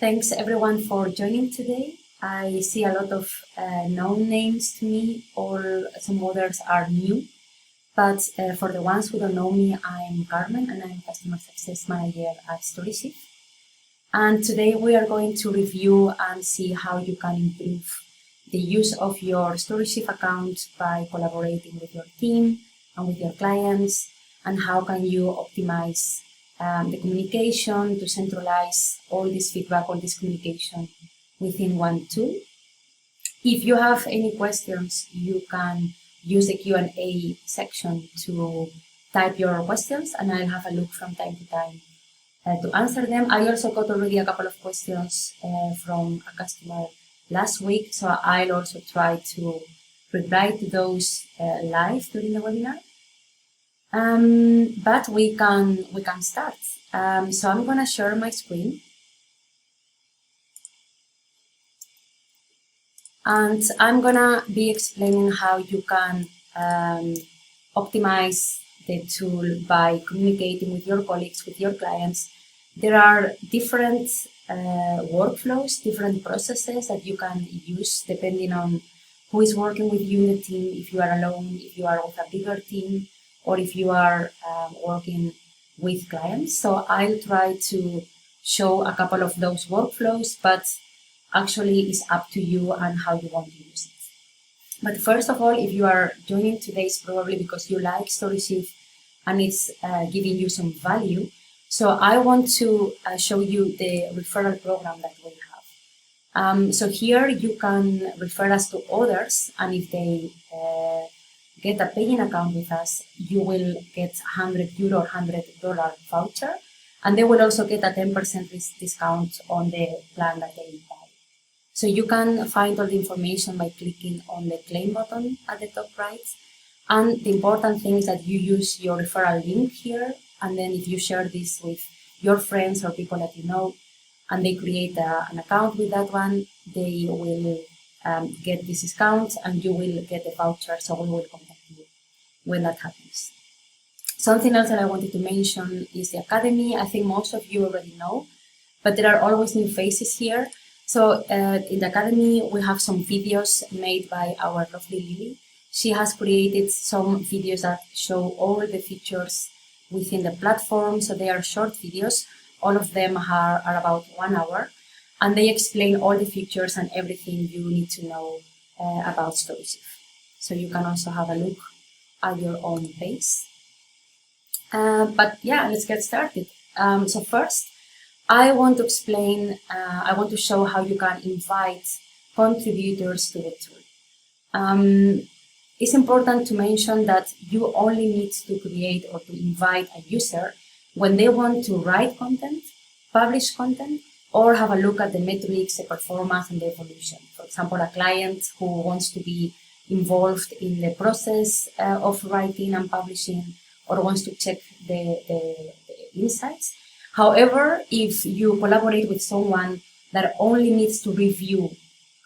Thanks everyone for joining today. I see a lot of known names to me, or some others are new. But for the ones who don't know me, I'm Carmen and I'm Customer Success Manager at StoryChief. And today we are going to review and see how you can improve the use of your StoryChief account by collaborating with your team and with your clients, and how can you optimize the communication to centralize all this feedback, all this communication within one tool. If you have any questions, you can use the Q&A section to type your questions, and I'll have a look from time to time to answer them. I also got already a couple of questions from a customer last week, so I'll also try to reply to those live during the webinar. But we can start. So I'm gonna share my screen, and I'm gonna be explaining how you can optimize the tool by communicating with your colleagues, with your clients. There are different workflows, different processes that you can use depending on who is working with you in the team, if you are alone, if you are with a bigger team, or if you are working with clients. So I'll try to show a couple of those workflows, but actually it's up to you and how you want to use it. But first of all, if you are joining today, it's probably because you like StoryChief and it's giving you some value. So I want to show you the referral program that we have. So here you can refer us to others, and if they get a paying account with us, you will get €100 or $100 voucher, and they will also get a 10% discount on the plan that they buy. So you can find all the information by clicking on the claim button at the top right. And the important thing is that you use your referral link here, and then if you share this with your friends or people that you know, and they create an account with that one, they will get this discount and you will get the voucher, so we will contact you when that happens. Something else that I wanted to mention is the Academy. I think most of you already know, but there are always new faces here. So in the Academy, we have some videos made by our lovely Lily. She has created some videos that show all the features within the platform. So they are short videos. All of them are about 1 hour. And they explain all the features and everything you need to know about StoryChief. So you can also have a look at your own pace. But yeah, let's get started. So first, I want to explain, I want to show how you can invite contributors to the tool. It's important to mention that you only need to create or to invite a user when they want to write content, publish content, or have a look at the metrics, the performance, and the evolution. For example, a client who wants to be involved in the process of writing and publishing, or wants to check the insights. However, if you collaborate with someone that only needs to review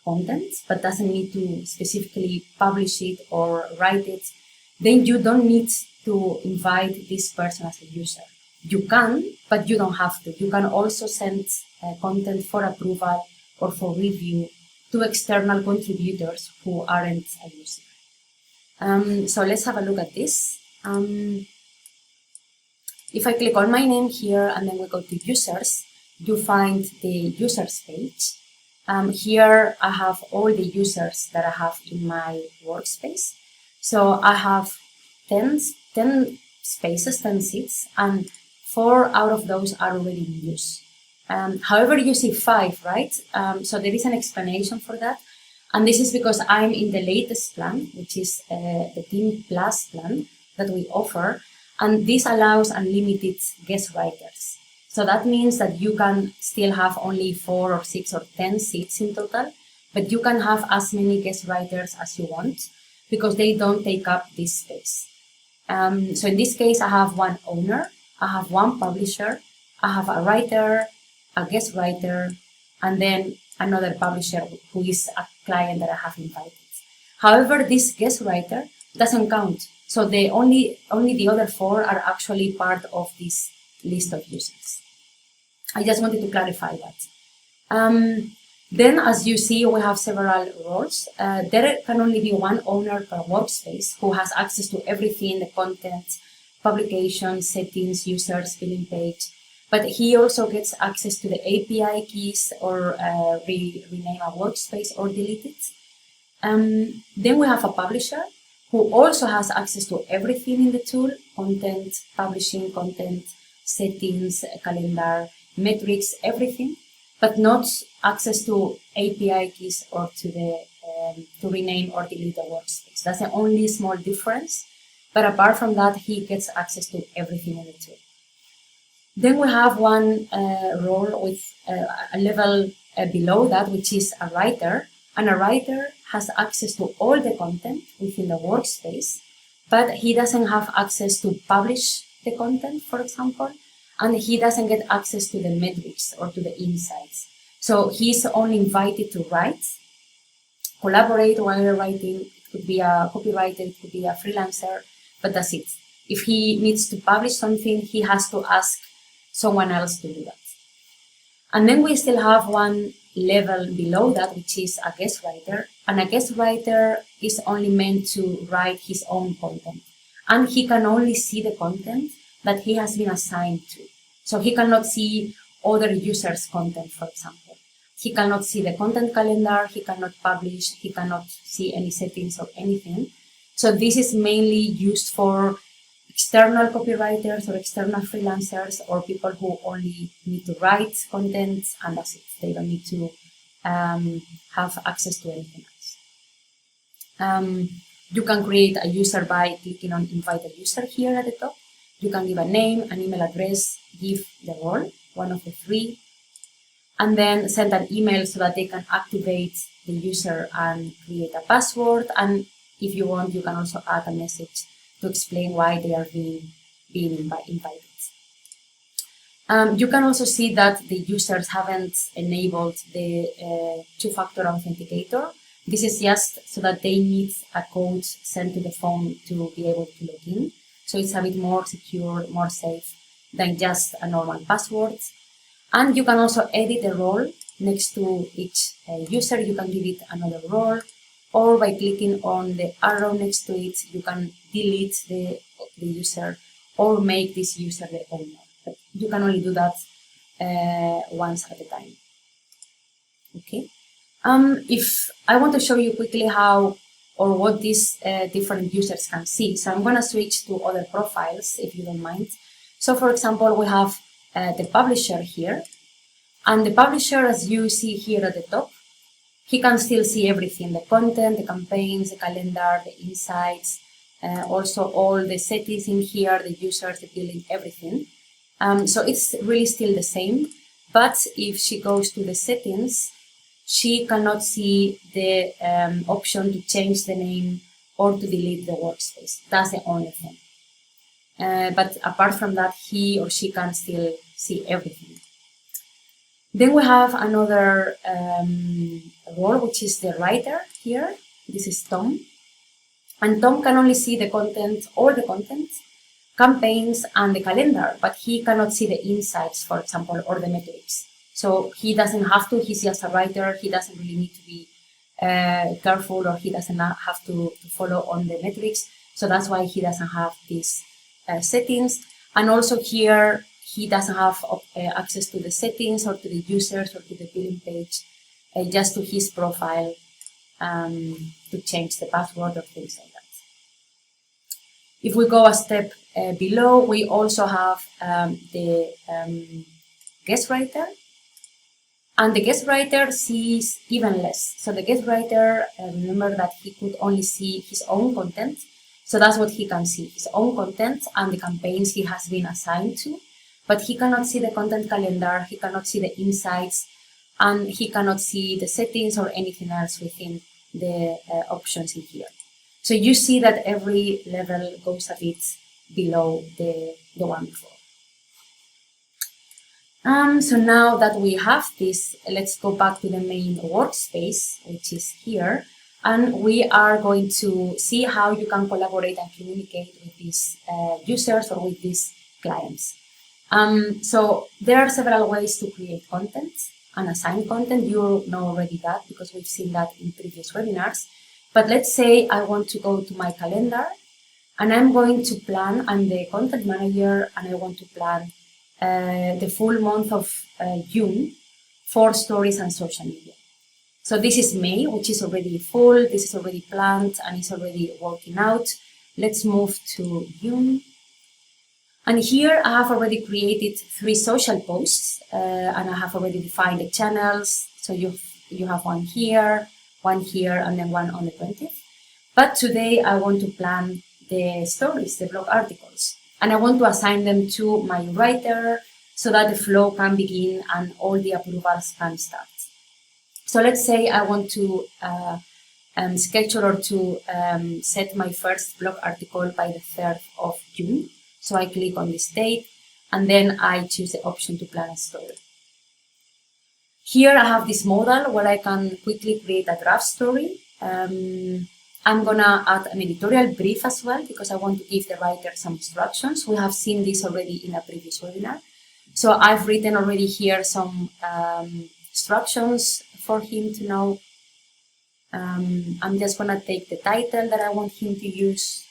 content, but doesn't need to specifically publish it or write it, then you don't need to invite this person as a user. You can, but you don't have to. You can also send content for approval or for review to external contributors who aren't a user. So let's have a look at this. If I click on my name here and then we go to users, you find the users page. Here I have all the users that I have in my workspace. So I have 10 spaces, 10 seats, and 4 out of those are already in use. However, you see 5, right? So there is an explanation for that. And this is because I'm in the latest plan, which is the Team Plus plan that we offer. And this allows unlimited guest writers. So that means that you can still have only 4 or 6 or 10 seats in total, but you can have as many guest writers as you want because they don't take up this space. So in this case, I have one owner, I have one publisher, I have a writer, a guest writer, and then another publisher who is a client that I have invited. However, this guest writer doesn't count. So only the other 4 are actually part of this list of users. I just wanted to clarify that. Then, as you see, we have several roles. There can only be one owner per workspace who has access to everything, the content, publication, settings, users, billing page. But he also gets access to the API keys or rename a workspace or delete it. Then we have a publisher who also has access to everything in the tool, content, publishing, content, settings, calendar, metrics, everything, but not access to API keys or to the to rename or delete the workspace. That's the only small difference. But apart from that, he gets access to everything in the tool. Then we have one role with a level below that, which is a writer. And a writer has access to all the content within the workspace, but he doesn't have access to publish the content, for example, and he doesn't get access to the metrics or to the insights. So he's only invited to write, collaborate while writing. It could be a copywriter, it could be a freelancer, but that's it. If he needs to publish something, he has to ask someone else to do that. And then we still have one level below that, which is a guest writer. And a guest writer is only meant to write his own content. And he can only see the content that he has been assigned to. So he cannot see other users' content, for example. He cannot see the content calendar, he cannot publish, he cannot see any settings or anything. So this is mainly used for external copywriters or external freelancers or people who only need to write content and that's it. They don't need to have access to anything else. You can create a user by clicking on invite a user here at the top. You can give a name, an email address, give the role, one of the three, and then send an email so that they can activate the user and create a password. And if you want, you can also add a message to explain why they are being invited. You can also see that the users haven't enabled the two-factor authenticator. This is just so that they need a code sent to the phone to be able to log in. So it's a bit more secure, more safe than just a normal password. And you can also edit the role next to each user. You can give it another role, or by clicking on the arrow next to it, you can delete the user or make this user the owner. But you can only do that once at a time. Okay. If I want to show you quickly how or what these different users can see, so I'm going to switch to other profiles if you don't mind. So, for example, we have the publisher here, and the publisher, as you see here at the top, he can still see everything, the content, the campaigns, the calendar, the insights, also all the settings in here, the users, the billing, everything. So it's really still the same, but if she goes to the settings, she cannot see the option to change the name or to delete the workspace. That's the only thing. But apart from that, he or she can still see everything. Then we have another role, which is the writer here. This is Tom. And Tom can only see the content, all the content, campaigns, and the calendar, but he cannot see the insights, for example, or the metrics. So he doesn't have to, he's just a writer, he doesn't really need to be careful, or he doesn't have to follow on the metrics. So that's why he doesn't have these settings. And also here, he doesn't have access to the settings or to the users or to the billing page, just to his profile to change the password or things like that. If we go a step below, we also have the guest writer. And the guest writer sees even less. So the guest writer, remember that he could only see his own content. So that's what he can see, his own content and the campaigns he has been assigned to. But he cannot see the content calendar, he cannot see the insights, and he cannot see the settings or anything else within the options in here. So you see that every level goes a bit below the one before. So now that we have this, let's go back to the main workspace, which is here. And we are going to see how you can collaborate and communicate with these users or with these clients. So there are several ways to create content. unassigned content. You know already that because we've seen that in previous webinars. But let's say I want to go to my calendar and I'm going to plan, I'm the content manager, and I want to plan the full month of June for stories and social media. So this is May, which is already full, this is already planned, and it's already working out. Let's move to June. And here I have already created 3 social posts, and I have already defined the channels. So you have one here, and then one on the 20th. But today I want to plan the stories, the blog articles, and I want to assign them to my writer so that the flow can begin and all the approvals can start. So let's say I want to schedule or to set my first blog article by the 3rd of June. So I click on this date and then I choose the option to plan a story. Here I have this modal where I can quickly create a draft story. I'm gonna add an editorial brief as well because I want to give the writer some instructions. We have seen this already in a previous webinar. So I've written already here some instructions for him to know. I'm just gonna take the title that I want him to use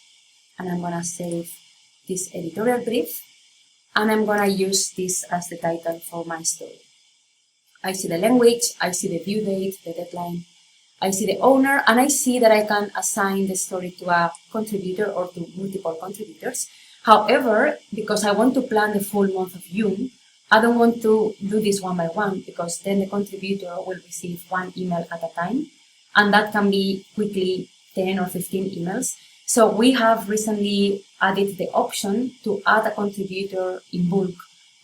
and I'm gonna save this editorial brief and I'm gonna use this as the title for my story. I see the language, I see the due date, the deadline, I see the owner, and I see that I can assign the story to a contributor or to multiple contributors. However, because I want to plan the full month of June, I don't want to do this one by one because then the contributor will receive one email at a time, and that can be quickly 10 or 15 emails. So we have recently added the option to add a contributor in bulk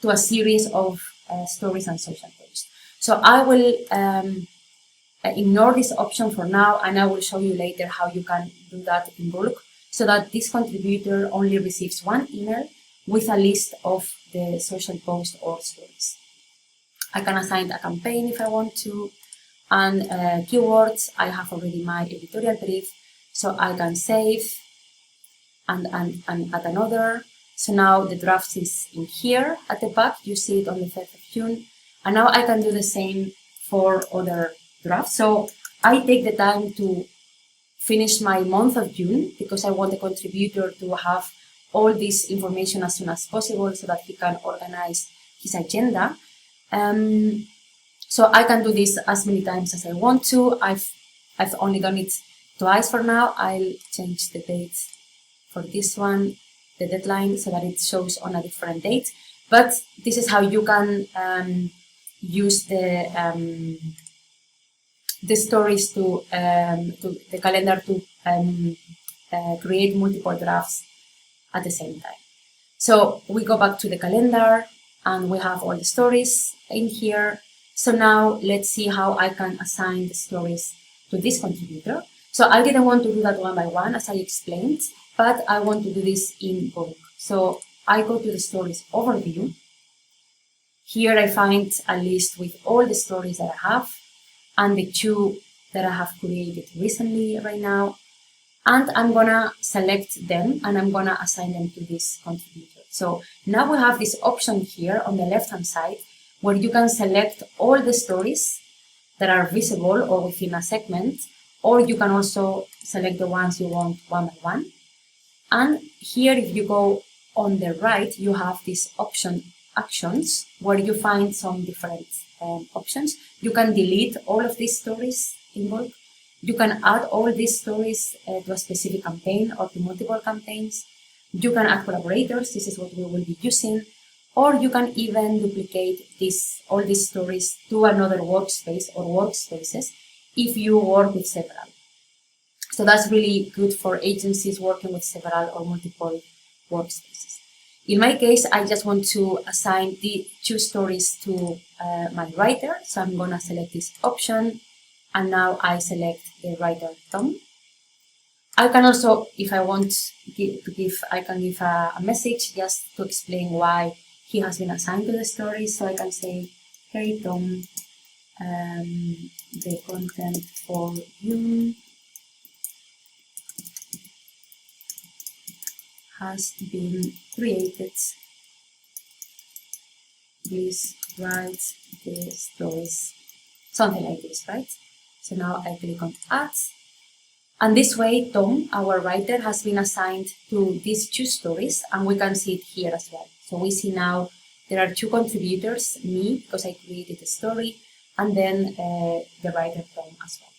to a series of stories and social posts. So I will ignore this option for now, and I will show you later how you can do that in bulk so that this contributor only receives one email with a list of the social posts or stories. I can assign a campaign if I want to, and keywords. I have already my editorial brief, so I can save and add another. So now the draft is in here at the back. You see it on the 3rd of June. And now I can do the same for other drafts. So I take the time to finish my month of June because I want the contributor to have all this information as soon as possible so that he can organize his agenda. So I can do this as many times as I want to. I've only done it twice for now. I'll change the date for this one, the deadline, so that it shows on a different date. But this is how you can use the stories to the calendar to create multiple drafts at the same time. So we go back to the calendar and we have all the stories in here. So now let's see how I can assign the stories to this contributor. So I didn't want to do that one by one as I explained, but I want to do this in bulk. So I go to the stories overview. Here I find a list with all the stories that I have and the 2 that I have created recently right now. And I'm gonna select them and I'm gonna assign them to this contributor. So now we have this option here on the left-hand side where you can select all the stories that are visible or within a segment, or you can also select the ones you want one by one. And here, if you go on the right, you have this option actions where you find some different options. You can delete all of these stories in bulk. You can add all these stories to a specific campaign or to multiple campaigns. You can add collaborators. This is what we will be using. Or you can even duplicate all these stories to another workspace or workspaces if you work with several. So that's really good for agencies working with several or multiple workspaces. In my case, I just want to assign the 2 stories to my writer. So I'm going to select this option. And now I select the writer Tom. I can also, if I want I can give a message just to explain why he has been assigned to the story. So I can say, hey Tom, the content for you has been created please write the stories. Something like this, right? So now I click on add. And this way, Tom, our writer, has been assigned to these 2 stories, and we can see it here as well. So we see now there are 2 contributors, me, because I created the story, and then the writer Tom as well.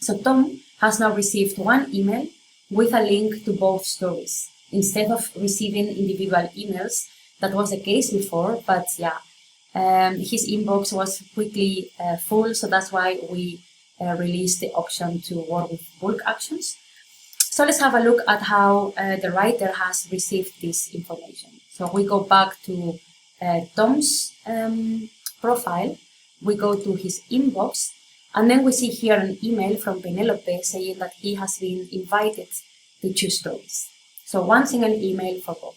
So Tom has now received 1 email with a link to both stories, instead of receiving individual emails. That was the case before, but yeah, his inbox was quickly full, so that's why we released the option to work with bulk actions. So let's have a look at how the writer has received this information. So we go back to Tom's profile, we go to his inbox, and then we see here an email from Penelope saying that he has been invited to 2 stories. So 1 single email for both.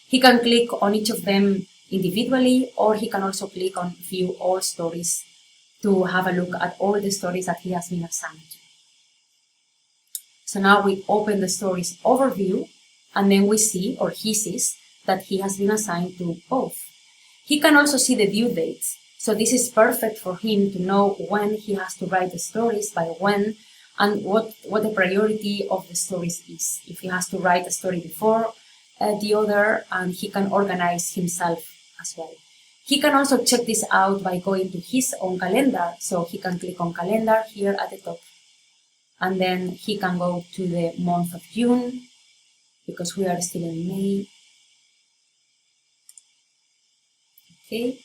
He can click on each of them individually, or he can also click on view all stories to have a look at all the stories that he has been assigned to. So now we open the stories overview, and then we see, or he sees, that he has been assigned to both. He can also see the due dates. So this is perfect for him to know when he has to write the stories, by when, and what the priority of the stories is. If he has to write a story before the other, and he can organize himself as well. He can also check this out by going to his own calendar. So he can click on calendar here at the top, and then he can go to the month of June, because we are still in May. Okay,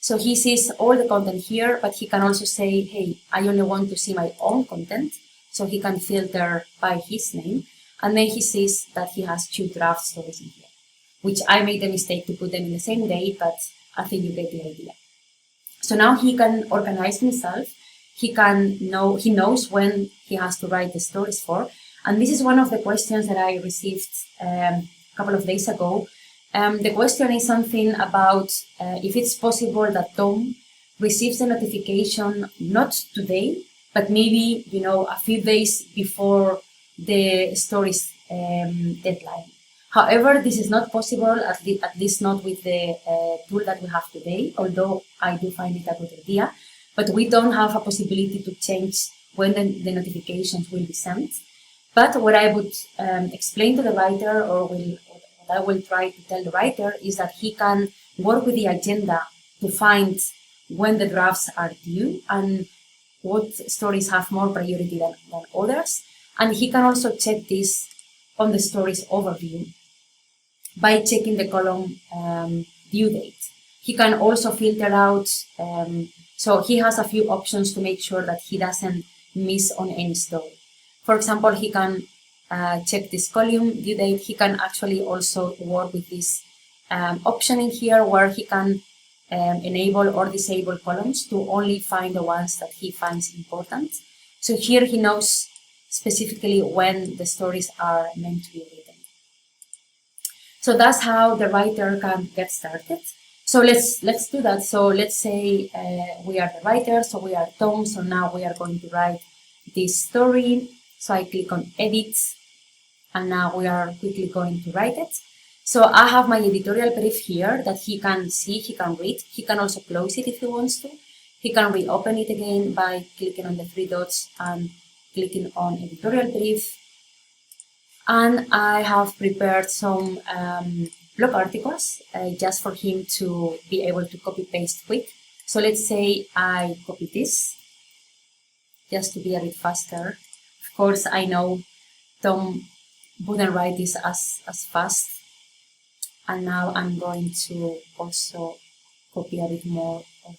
so he sees all the content here, but he can also say, hey, I only want to see my own content. So he can filter by his name, and then he sees that he has 2 draft stories in here, which I made the mistake to put them in the same day, but I think you get the idea. So now he can organize himself. He knows when he has to write the stories for. And this is one of the questions that I received a couple of days ago. The question is something about if it's possible that Tom receives a notification not today, but maybe, a few days before the story's deadline. However, this is not possible, at least not with the tool that we have today, although I do find it a good idea. But we don't have a possibility to change when the notifications will be sent. But what I would explain to the writer, or what I will try to tell the writer, is that he can work with the agenda to find when the drafts are due and what stories have more priority than others. And he can also check this on the stories overview by checking the column due date. He can also filter out, so he has a few options to make sure that he doesn't miss on any story. For example, he can check this column due date. He can actually also work with this option in here where he can enable or disable columns to only find the ones that he finds important. So here he knows specifically when the stories are meant to be written. So that's how the writer can get started. So let's do that. So let's say we are the writer, so we are Tom. So now we are going to write this story. So I click on edit, and now we are quickly going to write it. So I have my editorial brief here that he can see, he can read. He can also close it if he wants to. He can reopen it again by clicking on the 3 dots and clicking on editorial brief. And I have prepared some blog articles just for him to be able to copy paste quick. So let's say I copy this just to be a bit faster. Of course, I know Tom wouldn't write this as fast. And now I'm going to also copy a bit more of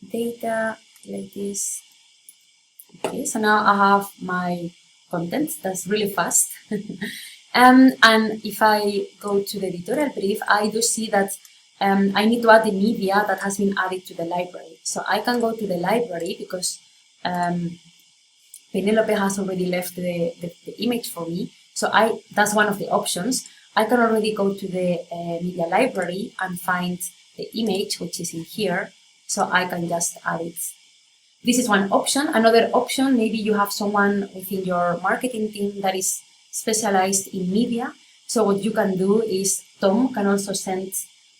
data like this. Okay, so now I have my content. That's really fast. And if I go to the editorial brief, I do see that I need to add the media that has been added to the library. So I can go to the library because Penelope has already left the image for me. So that's one of the options. I can already go to the media library and find the image, which is in here. So I can just add it. This is one option. Another option, maybe you have someone within your marketing team that is specialized in media. So what you can do is Tom can also send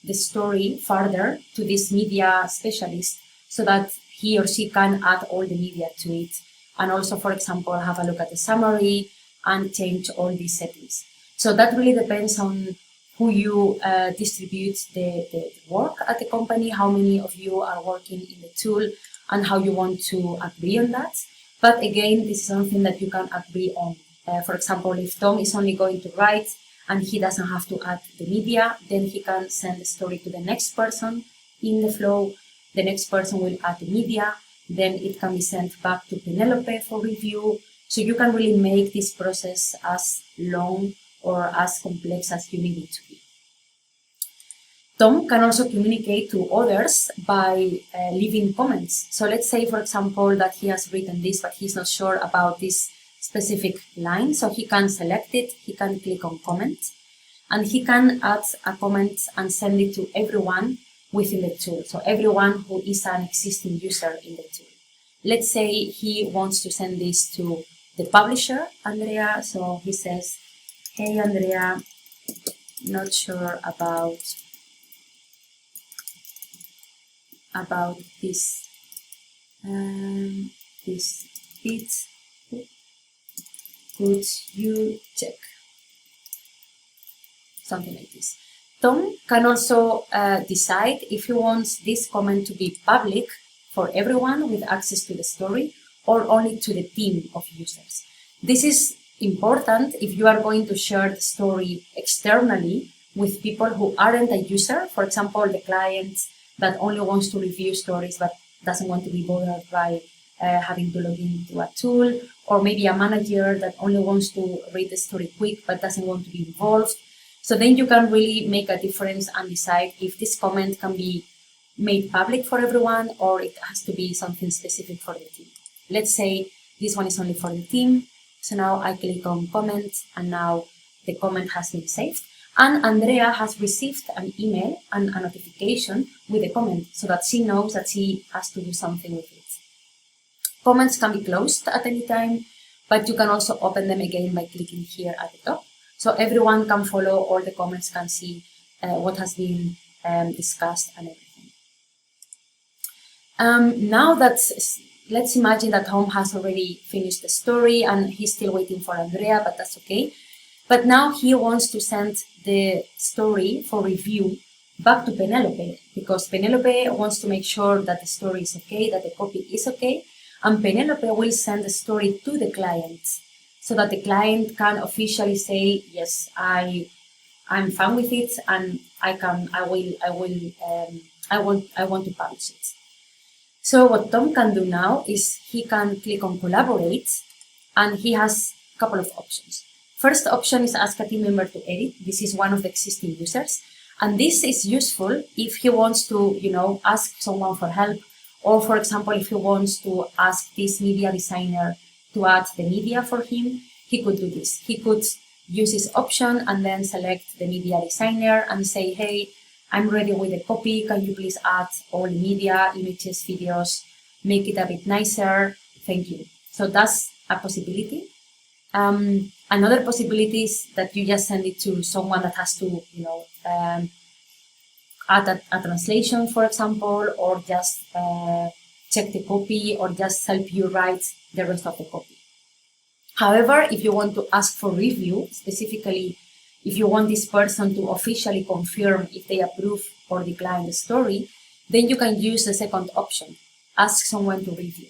the story further to this media specialist so that he or she can add all the media to it. And also, for example, have a look at the summary and change all these settings. So that really depends on who you distribute the work at the company, how many of you are working in the tool, and how you want to agree on that. But again, this is something that you can agree on. For example, if Tom is only going to write and he doesn't have to add the media, then he can send the story to the next person in the flow. The next person will add the media, then it can be sent back to Penelope for review. So you can really make this process as long or as complex as you need it to be. Tom can also communicate to others by leaving comments. So let's say, for example, that he has written this, but he's not sure about this specific line. So he can select it, he can click on comment, and he can add a comment and send it to everyone within the tool. So everyone who is an existing user in the tool. Let's say he wants to send this to the publisher, Andrea. So he says, hey, Andrea, not sure about this this bit. Could you check? Something like this. Tom can also decide if he wants this comment to be public for everyone with access to the story or only to the team of users. This is important if you are going to share the story externally with people who aren't a user. For example, the client that only wants to review stories but doesn't want to be bothered by having to log into a tool, or maybe a manager that only wants to read the story quick but doesn't want to be involved. So then you can really make a difference and decide if this comment can be made public for everyone or it has to be something specific for the team. Let's say this one is only for the team. So now I click on comment and now the comment has been saved. And Andrea has received an email and a notification with a comment so that she knows that she has to do something with it. Comments can be closed at any time, but you can also open them again by clicking here at the top. So everyone can follow, all the comments can see what has been discussed and everything. Now that, let's imagine that Tom has already finished the story and he's still waiting for Andrea, but that's okay. But now he wants to send the story for review back to Penelope because Penelope wants to make sure that the story is okay, that the copy is okay, and Penelope will send the story to the client so that the client can officially say, yes, I'm fine with it and I want to publish it. So what Tom can do now is he can click on collaborate and he has a couple of options. First option is ask a team member to edit. This is one of the existing users. And this is useful if he wants to, ask someone for help. Or for example, if he wants to ask this media designer to add the media for him, he could do this. He could use this option and then select the media designer and say, hey, I'm ready with the copy. Can you please add all the media, images, videos, make it a bit nicer? Thank you. So that's a possibility. Another possibility is that you just send it to someone that has to, add a translation, for example, or just check the copy or just help you write the rest of the copy. However, if you want to ask for review, specifically if you want this person to officially confirm if they approve or decline the story, then you can use the second option, ask someone to review.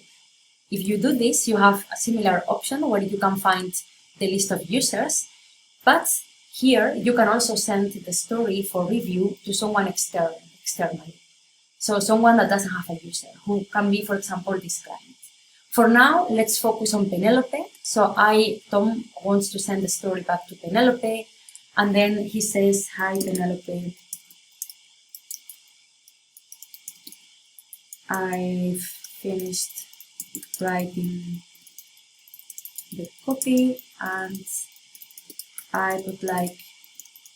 If you do this, you have a similar option where you can find the list of users, but here you can also send the story for review to someone externally. So someone that doesn't have a user, who can be, for example, this client. For now, let's focus on Penelope. So Tom wants to send the story back to Penelope, and then he says, hi, Penelope. I've finished writing the copy and I would like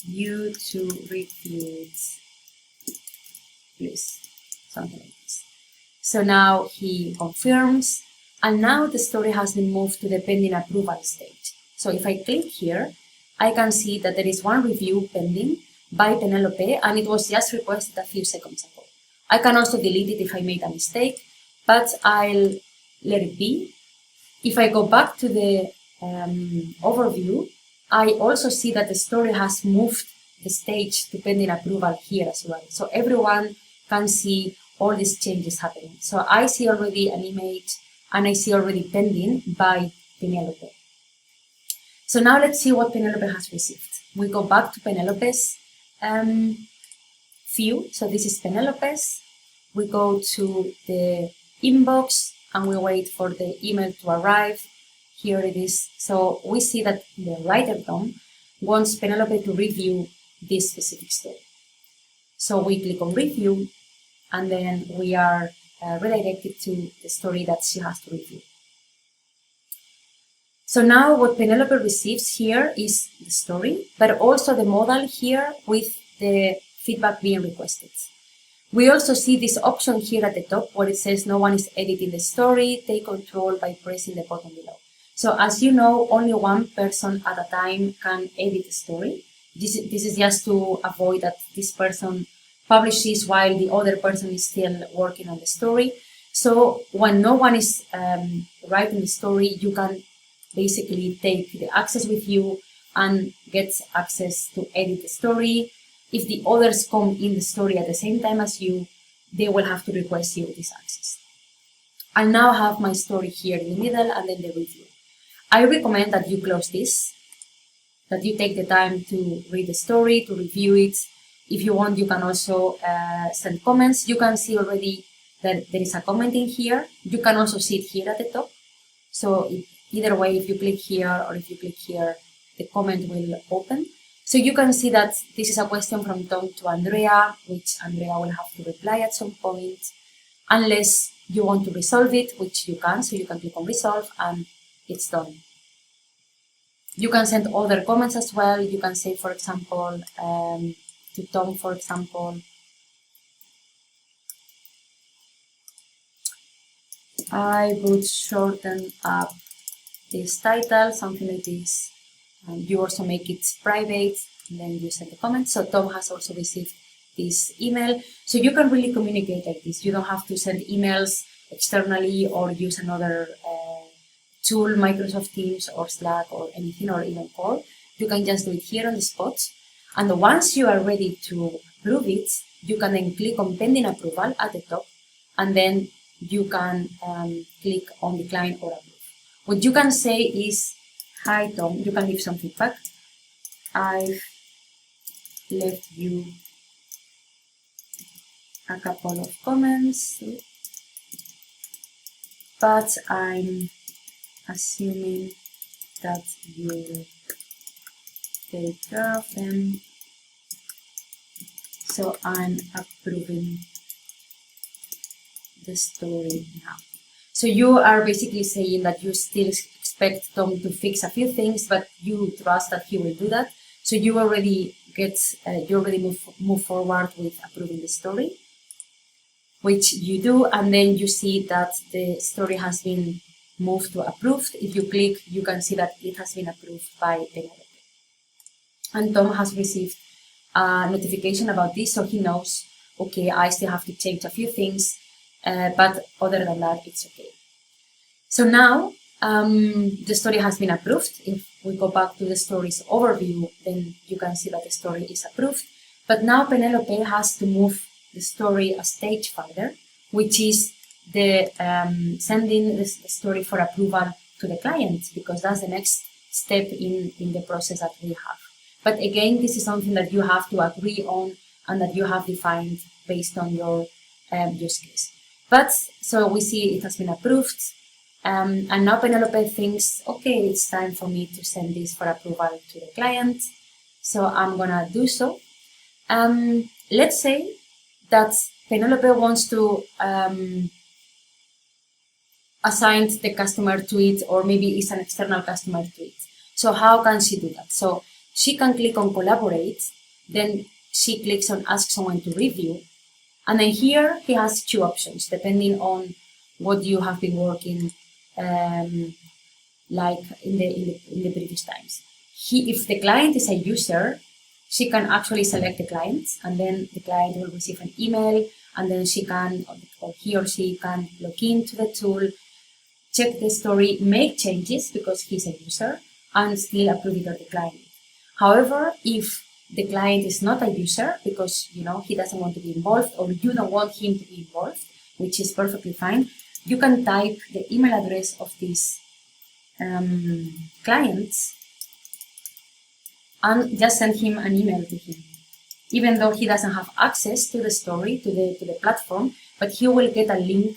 you to review it, please, something like this. So now he confirms, and now the story has been moved to the pending approval stage. So if I click here, I can see that there is one review pending, by Penelope, and it was just requested a few seconds ago. I can also delete it if I made a mistake, but I'll let it be. If I go back to the overview, I also see that the story has moved the stage to pending approval here as well. So everyone can see all these changes happening. So I see already an image and I see already pending by Penelope. So now let's see what Penelope has received. We go back to Penelope's view. So this is Penelope's. We go to the inbox and we wait for the email to arrive. Here it is. So we see that the writer Tom wants Penelope to review this specific story. So we click on review and then we are redirected to the story that she has to review. So now what Penelope receives here is the story, but also the modal here with the feedback being requested. We also see this option here at the top where it says no one is editing the story, take control by pressing the button below. So as you know, only one person at a time can edit the story. This is just to avoid that this person publishes while the other person is still working on the story. So when no one is writing the story, you can basically take the access with you and get access to edit the story. If the others come in the story at the same time as you, they will have to request you this access. I now have my story here in the middle and then the review. I recommend that you close this, that you take the time to read the story, to review it. If you want, you can also send comments. You can see already that there is a comment in here. You can also see it here at the top. So either way, if you click here or if you click here, the comment will open. So you can see that this is a question from Tom to Andrea, which Andrea will have to reply at some point, unless you want to resolve it, which you can. So you can click on resolve and it's done. You can send other comments as well. You can say, for example, to Tom, for example, I would shorten up this title, something like this. You also make it private, and then you send the comment. So Tom has also received this email. So you can really communicate like this. You don't have to send emails externally or use another tool, Microsoft Teams or Slack or anything, or even call. You can just do it here on the spot. And once you are ready to approve it, you can then click on pending approval at the top, and then you can click on decline or approve. What you can say is, hi Tom, you can leave some feedback. I've left you a couple of comments, but I'm assuming that you'll take care of them, so I'm approving the story now. So you are basically saying that you still expect Tom to fix a few things, but you trust that he will do that. So you already move forward with approving the story, which you do, and then you see that the story has been moved to approved. If you click, you can see that it has been approved by Penelope. And Tom has received a notification about this, so he knows, okay, I still have to change a few things, but other than that, it's okay. So now the story has been approved. If we go back to the story's overview, then you can see that the story is approved. But now Penelope has to move the story a stage further, which is the sending the story for approval to the client, because that's the next step in the process that we have. But again, this is something that you have to agree on and that you have defined based on your use case. But so we see it has been approved, and now Penelope thinks, okay, it's time for me to send this for approval to the client. So I'm gonna do so. Let's say that Penelope wants to assign the customer to it, or maybe it's an external customer to it. So how can she do that? So she can click on collaborate, then she clicks on ask someone to review, and then here he has two options depending on what you have been working like in the previous times. If the client is a user, she can actually select the client, and then the client will receive an email, and then she can, or he or she can log into the tool, check the story, make changes because he's a user, and still approve it or decline it. However, if the client is not a user because he doesn't want to be involved, or you don't want him to be involved, which is perfectly fine, you can type the email address of this client and just send him an email to him, even though he doesn't have access to the story, to the platform, but he will get a link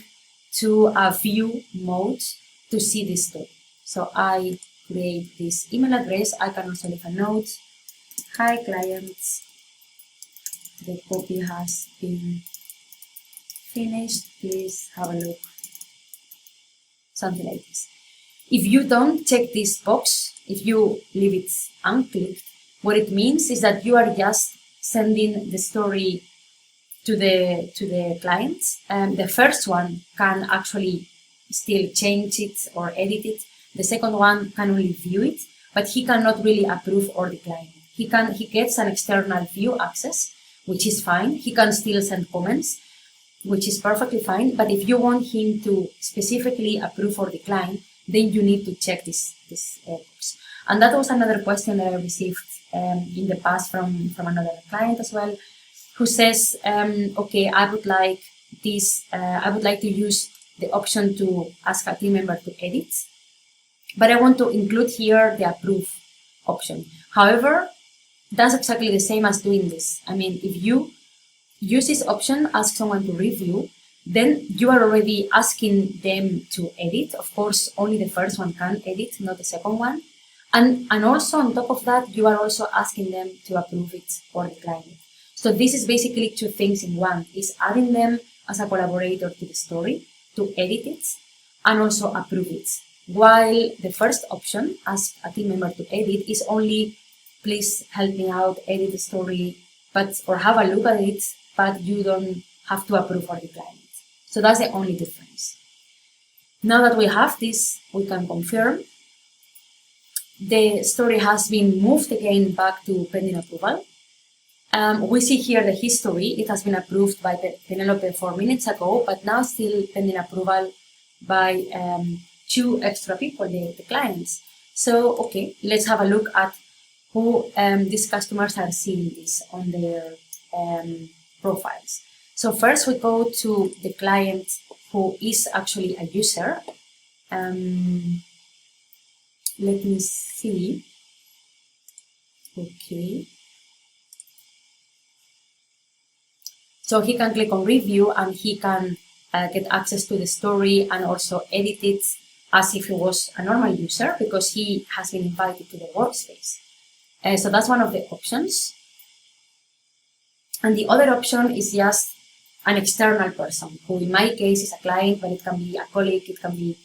to a view mode to see this story. So I create this email address. I can also leave a note. Hi clients, the copy has been finished. Please have a look. Something like this. If you don't check this box, if you leave it unclicked, what it means is that you are just sending the story to the client. The first one can actually still change it or edit it. The second one can only view it, but he cannot really approve or decline it. He gets an external view access, which is fine. He can still send comments, which is perfectly fine. But if you want him to specifically approve or decline, then you need to check this box. And that was another question that I received in the past from another client as well, who says, okay, I would like to use the option to ask a team member to edit, but I want to include here the approve option. However, that's exactly the same as doing this. I mean, if you use this option, ask someone to review, then you are already asking them to edit. Of course, only the first one can edit, not the second one. And also on top of that, you are also asking them to approve it or decline it. So this is basically two things in one, is adding them as a collaborator to the story, to edit it, and also approve it. While the first option, as a team member to edit, is only, please help me out, edit the story, or have a look at it, but you don't have to approve or decline it. So that's the only difference. Now that we have this, we can confirm. The story has been moved again back to pending approval. We see here the history. It has been approved by Penelope 4 minutes ago, but now still pending approval by 2 extra people, the clients. So, okay, let's have a look at who these customers are seeing this on their profiles. So first we go to the client who is actually a user. Let me see. Okay. So he can click on review and he can get access to the story and also edit it as if he was a normal user because he has been invited to the workspace. So that's one of the options. And the other option is just an external person, who in my case is a client, but it can be a colleague, it can be,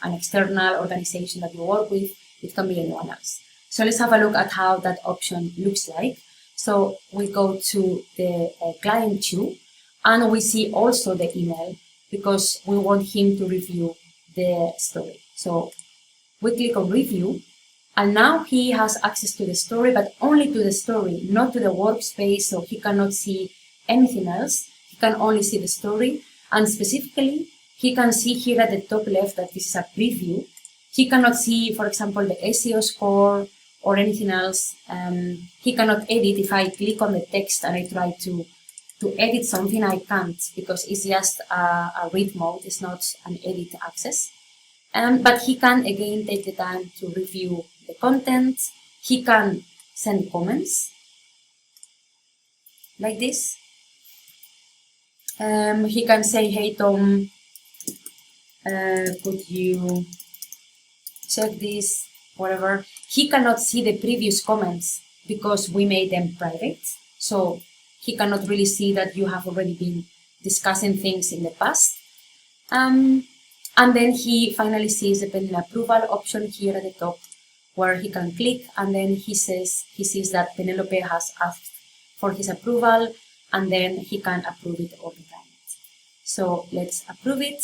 an external organization that you work with, it can be anyone else. So let's have a look at how that option looks like. So we go to the client 2 and we see also the email because we want him to review the story. So we click on review and now he has access to the story, but only to the story, not to the workspace, so he cannot see anything else. He can only see the story, and specifically, he can see here at the top left that this is a preview. He cannot see, for example, the SEO score or anything else. He cannot edit. If I click on the text and I try to edit something, I can't because it's just a read mode. It's not an edit access. But he can, again, take the time to review the content. He can send comments like this. He can say, hey, Tom, could you check this, whatever. He cannot see the previous comments because we made them private. So he cannot really see that you have already been discussing things in the past. And then he finally sees the pending approval option here at the top where he can click, and then he sees that Penelope has asked for his approval, and then he can approve it or decline it. So let's approve it.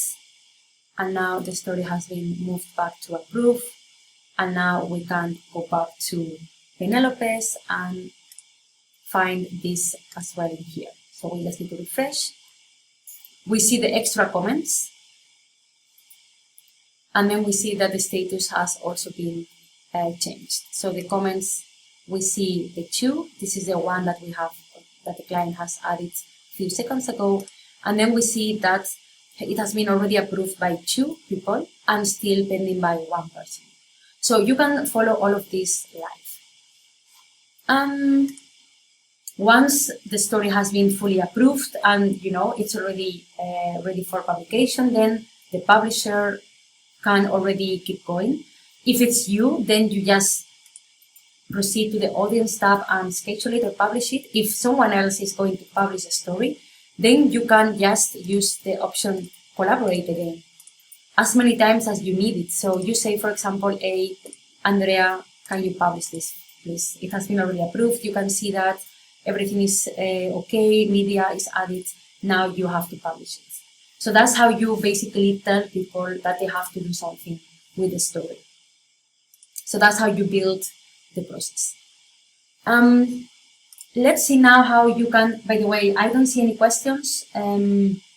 And now the story has been moved back to approve. And now we can go back to Penelope's and find this as well in here. So we just need to refresh. We see the extra comments, and then we see that the status has also been changed. So the comments, we see the 2. This is the one that we have, that the client has added a few seconds ago. And then we see that it has been already approved by 2 people and still pending by 1 person. So you can follow all of this live. Once the story has been fully approved and it's already ready for publication, then the publisher can already keep going. If it's you, then you just proceed to the audience tab and schedule it or publish it. If someone else is going to publish a story, then you can just use the option collaborate again as many times as you need it. So you say, for example, hey, Andrea, can you publish this, please? It has been already approved. You can see that everything is okay, media is added. Now you have to publish it. So that's how you basically tell people that they have to do something with the story. So that's how you build the process. Let's see now how you can, by the way, I don't see any questions.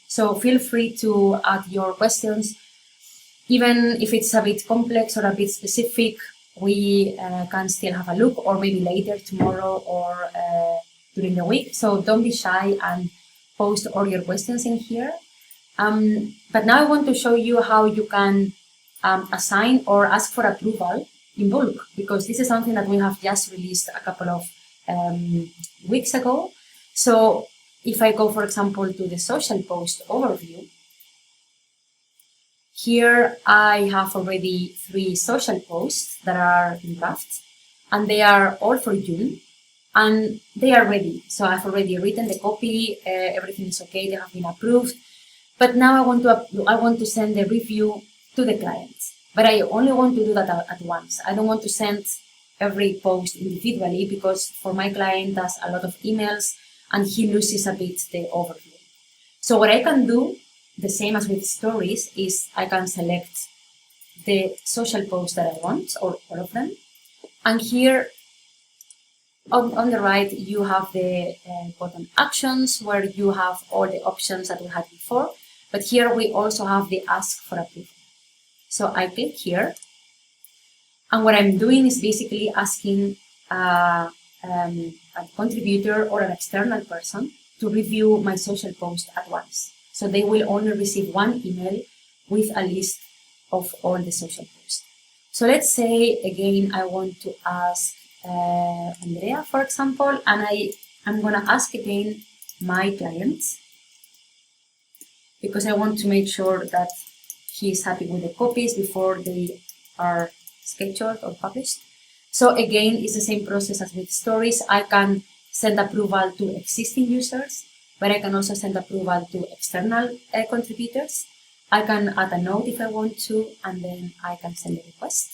So feel free to add your questions. Even if it's a bit complex or a bit specific, we can still have a look, or maybe later, tomorrow, or during the week. So don't be shy and post all your questions in here. But now I want to show you how you can assign or ask for approval in bulk, because this is something that we have just released a couple of weeks ago. So if I go, for example, to the social post overview, here I have already 3 social posts that are in draft, and they are all for June, and they are ready. So I've already written the copy, everything is okay, they have been approved. But now I want to send the review to the client, but I only want to do that at once. I don't want to send every post individually, because for my client does a lot of emails and he loses a bit the overview. So what I can do, the same as with stories, is I can select the social posts that I want, or all of them. And here on the right, you have the button actions, where you have all the options that we had before. But here we also have the ask for approval. So I click here. And what I'm doing is basically asking a contributor or an external person to review my social post at once. So they will only receive one email with a list of all the social posts. So let's say, again, I want to ask Andrea, for example, and I'm going to ask again my client, because I want to make sure that he is happy with the copies before they are scheduled or published. So again, it's the same process as with stories. I can send approval to existing users, but I can also send approval to external contributors. I can add a note if I want to, and then I can send a request.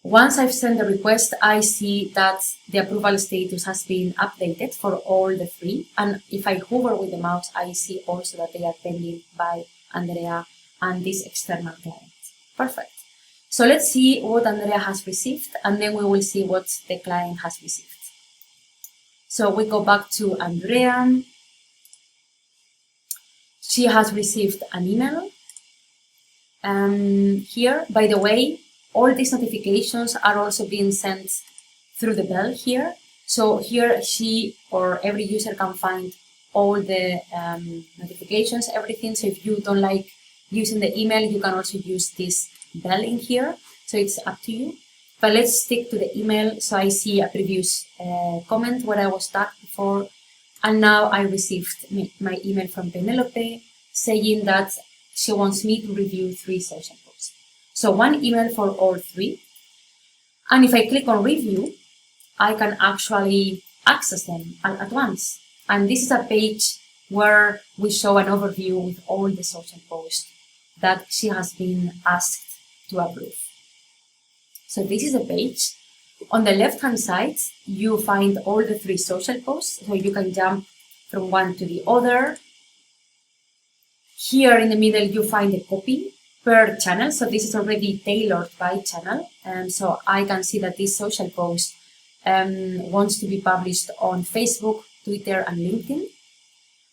Once I've sent the request, I see that the approval status has been updated for all the 3. And if I hover with the mouse, I see also that they are pending by Andrea and this external client. Perfect. So let's see what Andrea has received, and then we will see what the client has received. So we go back to Andrea. She has received an email. Here, by the way, all these notifications are also being sent through the bell here. So here she or every user can find all the notifications, everything. So if you don't like using the email, you can also use this bell in here. So it's up to you. But let's stick to the email. So I see a previous comment where I was tagged before. And now I received my email from Penelope saying that she wants me to review 3 social posts. So one email for all 3. And if I click on review, I can actually access them at once. And this is a page where we show an overview with all the social posts that she has been asked to approve. So this is a page. On the left-hand side, you find all the 3 social posts. So you can jump from one to the other. Here in the middle, you find a copy per channel. So this is already tailored by channel. And so I can see that this social post wants to be published on Facebook, Twitter, and LinkedIn.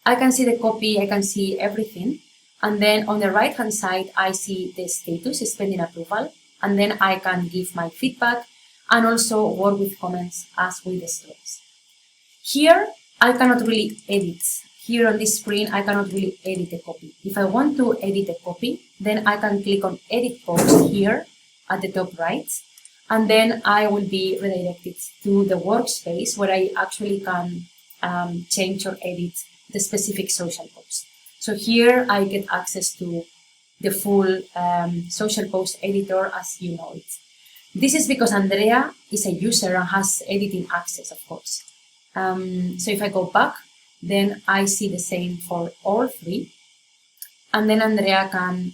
I can see the copy, I can see everything. And then on the right-hand side, I see the status is pending approval. And then I can give my feedback and also work with comments as with the stories. Here, I cannot really edit. Here on this screen, I cannot really edit a copy. If I want to edit a copy, then I can click on Edit Post here at the top right. And then I will be redirected to the workspace where I actually can change or edit the specific social post. So here I get access to the full social post editor as you know it. This is because Andrea is a user and has editing access, of course. So if I go back, then I see the same for all three. And then Andrea can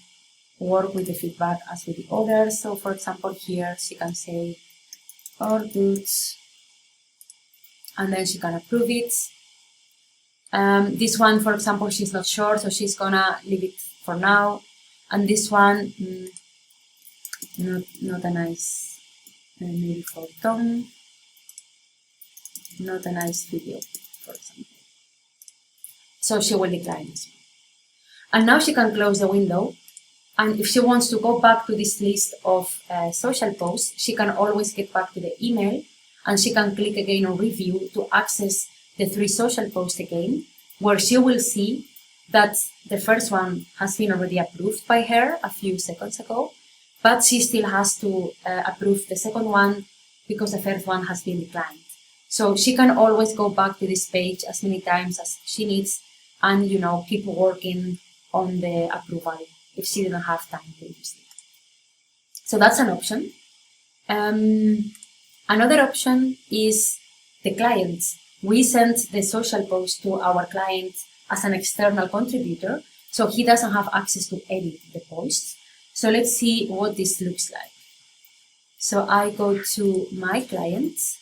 work with the feedback as with the others. So for example, here she can say, all good, and then she can approve it. This one, for example, she's not sure, so she's gonna leave it for now. And this one, not a nice, maybe for Tom, not a nice video, for example. So she will decline this one. And now she can close the window. And if she wants to go back to this list of social posts, she can always get back to the email and she can click again on review to access the 3 social posts again, where she will see that the first one has been already approved by her a few seconds ago, but she still has to approve the second one because the first one has been declined. So she can always go back to this page as many times as she needs and, keep working on the approval if she didn't have time to use it. So that's an option. Another option is the client. We send the social post to our client as an external contributor, so he doesn't have access to edit the posts. So let's see what this looks like. So I go to my clients,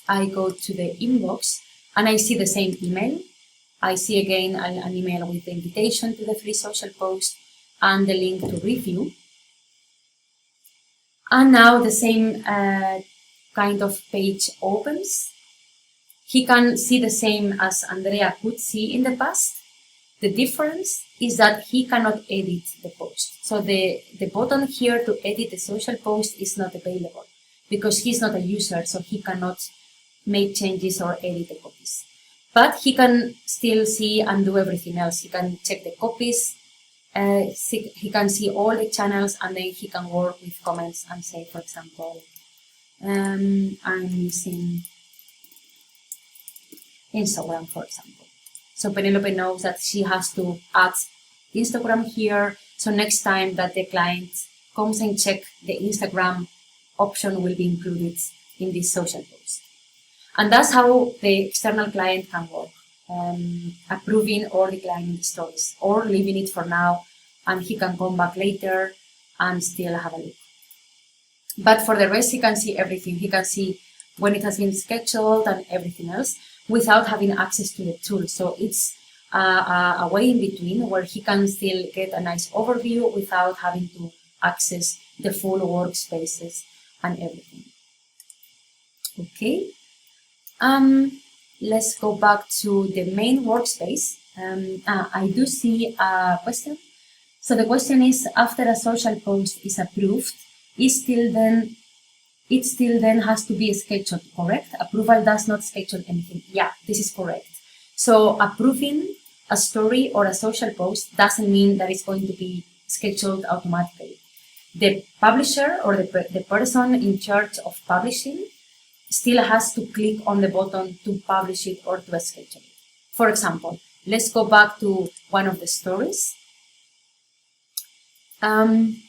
I go to the inbox, and I see the same email. I see again an email with the invitation to the 3 social posts and the link to review. And now the same kind of page opens. He can see the same as Andrea could see in the past. The difference is that he cannot edit the post. So the button here to edit the social post is not available because he's not a user, so he cannot make changes or edit the copies. But he can still see and do everything else. He can check the copies, he can see all the channels, and then he can work with comments and say, for example, I'm using Instagram, for example. So Penelope knows that she has to add Instagram here. So next time that the client comes and check, the Instagram option will be included in this social post. And that's how the external client can work, approving or declining the stories, or leaving it for now, and he can come back later and still have a look. But for the rest, he can see everything. He can see when it has been scheduled and everything else without having access to the tool. So it's a way in between where he can still get a nice overview without having to access the full workspaces and everything. Okay. Let's go back to the main workspace. I do see a question. So the question is, after a social post is approved, it still then has to be scheduled, correct? Approval does not schedule anything. Yeah, this is correct. So approving a story or a social post doesn't mean that it's going to be scheduled automatically. The publisher or the person in charge of publishing still has to click on the button to publish it or to schedule it. For example, let's go back to one of the stories. And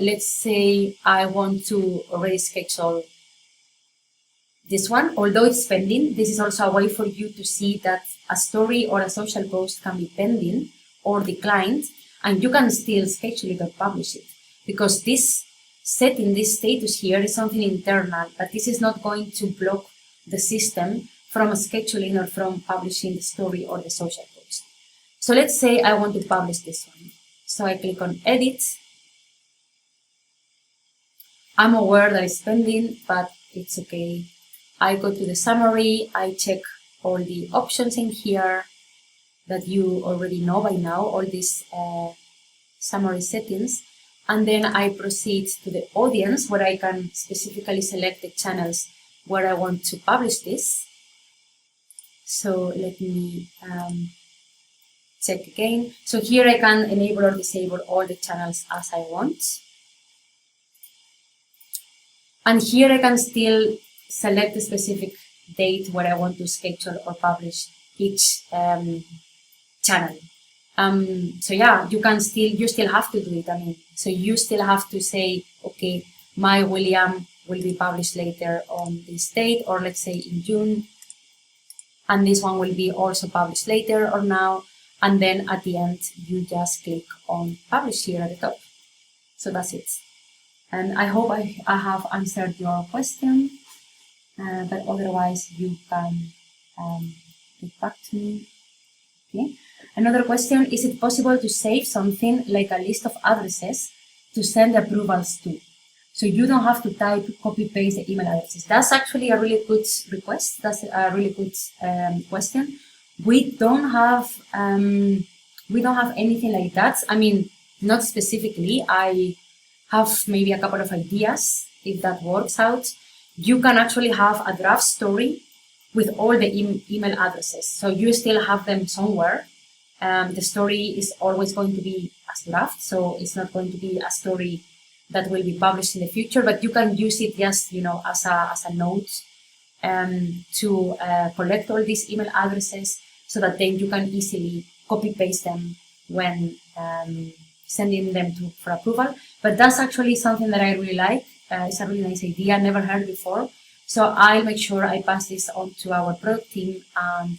let's say I want to already schedule this one. Although it's pending, this is also a way for you to see that a story or a social post can be pending or declined, and you can still schedule it or publish it. Because this setting, this status here is something internal, but this is not going to block the system from scheduling or from publishing the story or the social post. So let's say I want to publish this one. So I click on Edit. I'm aware that it's pending, but it's okay. I go to the summary, I check all the options in here that you already know by now, all these summary settings, and then I proceed to the audience where I can specifically select the channels where I want to publish this. So let me check again. So here I can enable or disable all the channels as I want. And here I can still select a specific date where I want to schedule or publish each channel. So yeah, you still have to do it. I mean, so you still have to say, okay, my William will be published later on this date, or let's say in June, and this one will be also published later or now, and then at the end you just click on publish here at the top. So that's it. And I hope I have answered your question, but otherwise you can get back to me. Okay. Another question, is it possible to save something like a list of addresses to send approvals to? So you don't have to type, copy, paste the email addresses. That's actually a really good request. That's a really good question. We don't have anything like that. I mean, not specifically. I have maybe a couple of ideas if that works out. You can actually have a draft story with all the email addresses. So you still have them somewhere. The story is always going to be as draft, so it's not going to be a story that will be published in the future, but you can use it just, as a note to collect all these email addresses so that then you can easily copy paste them when sending them for approval. But that's actually something that I really like. It's a really nice idea, never heard before. So I'll make sure I pass this on to our product team, and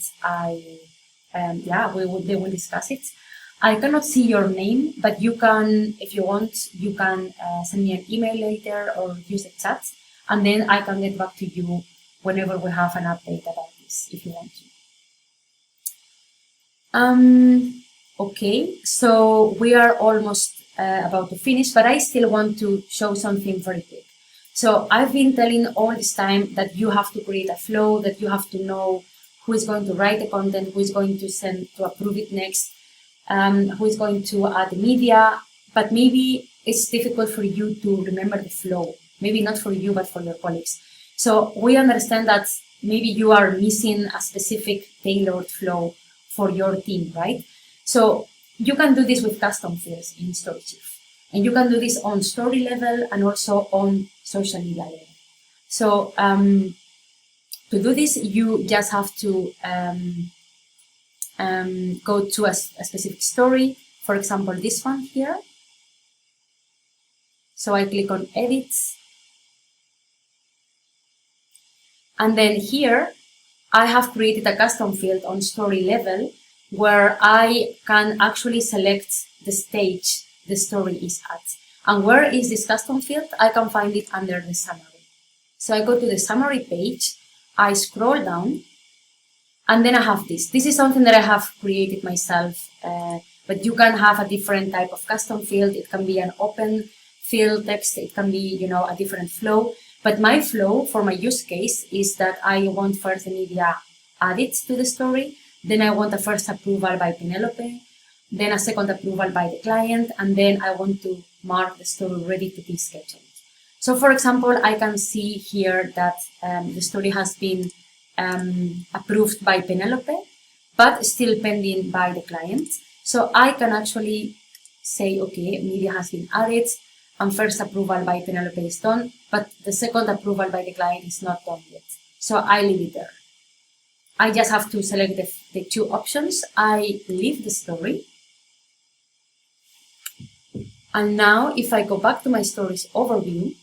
they will discuss it. I cannot see your name, but you can, if you want, you can send me an email later or use the chat, and then I can get back to you whenever we have an update about this, if you want to. Okay, so we are almost about to finish, but I still want to show something very quick. So I've been telling all this time that you have to create a flow, that you have to know who is going to write the content, who is going to send to approve it next, who is going to add the media, but maybe it's difficult for you to remember the flow. Maybe not for you, but for your colleagues. So we understand that maybe you are missing a specific tailored flow for your team, right? So you can do this with custom fields in StoryChief. And you can do this on story level and also on social media level. So to do this, you just have to go to a specific story. For example, this one here. So I click on Edit. And then here, I have created a custom field on story level where I can actually select the stage the story is at. And where is this custom field? I can find it under the summary. So I go to the summary page, I scroll down, and then I have this. This is something that I have created myself, but you can have a different type of custom field. It can be an open field text. It can be, a different flow. But my flow for my use case is that I want first the media added to the story. Then I want a first approval by Penelope, then a second approval by the client, and then I want to mark the story ready to be scheduled. So for example, I can see here that the story has been approved by Penelope, but still pending by the client. So I can actually say, okay, media has been added, and first approval by Penelope is done, but the second approval by the client is not done yet. So I leave it there. I just have to select the two options. I leave the story. And now if I go back to my stories overview,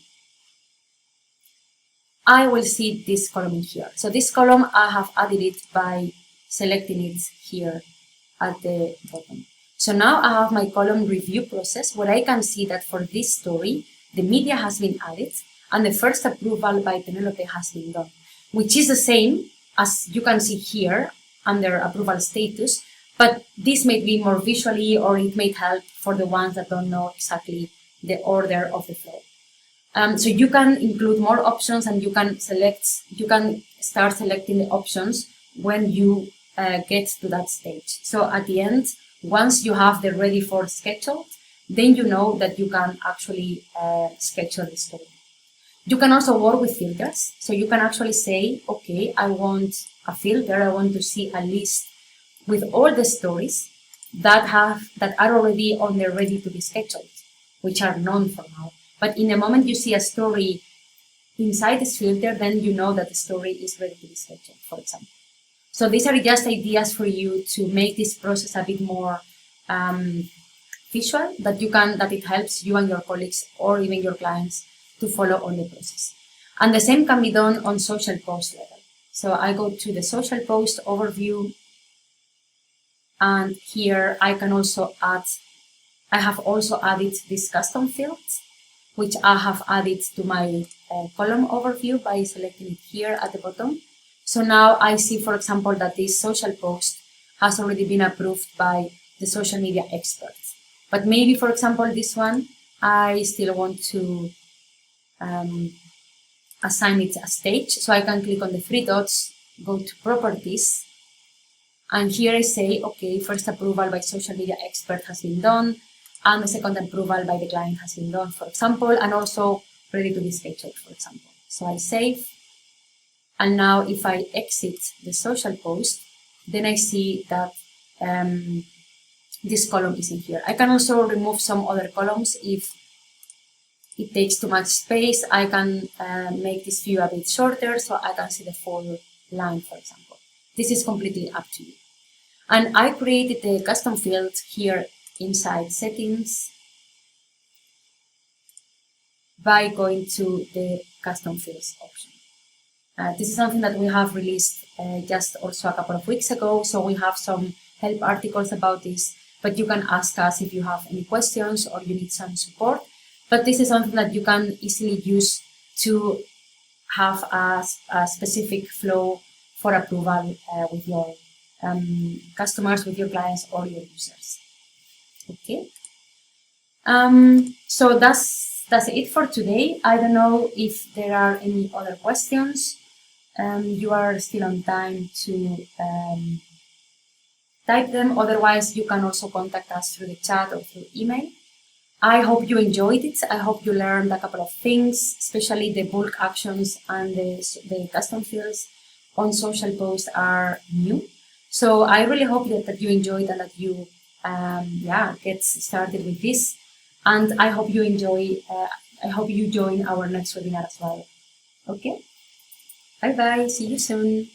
I will see this column in here. So this column, I have added it by selecting it here at the bottom. So now I have my column review process where I can see that for this story, the media has been added and the first approval by Penelope has been done, which is the same as you can see here under approval status, but this may be more visually, or it may help for the ones that don't know exactly the order of the flow. So you can include more options, and you can start selecting the options when you get to that stage. So at the end, once you have the ready for scheduled, then you know that you can actually schedule the story. You can also work with filters. So you can actually say, okay, I want a filter. I want to see a list with all the stories that are already on the ready to be scheduled, which are known for now. But in the moment you see a story inside this filter, then you know that the story is ready to be scheduled, for example. So these are just ideas for you to make this process a bit more visual, that it helps you and your colleagues or even your clients to follow on the process. And the same can be done on social post level. So I go to the social post overview, and here I have also added this custom fields, which I have added to my column overview by selecting it here at the bottom. So now I see, for example, that this social post has already been approved by the social media experts. But maybe, for example, this one, I still want to assign it a stage. So I can click on the three dots, go to properties, and here I say, okay, first approval by social media expert has been done, and the second approval by the client has been done, for example, and also ready to be scheduled, for example. So I save, and now if I exit the social post, then I see that this column is in here. I can also remove some other columns if it takes too much space. I can make this view a bit shorter so I can see the full line, for example. This is completely up to you. And I created the custom field here inside settings by going to the custom fields option. This is something that we have released just also a couple of weeks ago. So we have some help articles about this, but you can ask us if you have any questions or you need some support. But this is something that you can easily use to have a specific flow for approval with your customers, with your clients or your users. Okay. So that's it for today. I don't know if there are any other questions. You are still on time to type them. Otherwise, you can also contact us through the chat or through email. I hope you enjoyed it. I hope you learned a couple of things, especially the bulk actions and the custom fields on social posts are new. So I really hope that you enjoyed and that you get started with this. And I hope you enjoy. I hope you join our next webinar as well. Okay. Bye bye. See you soon.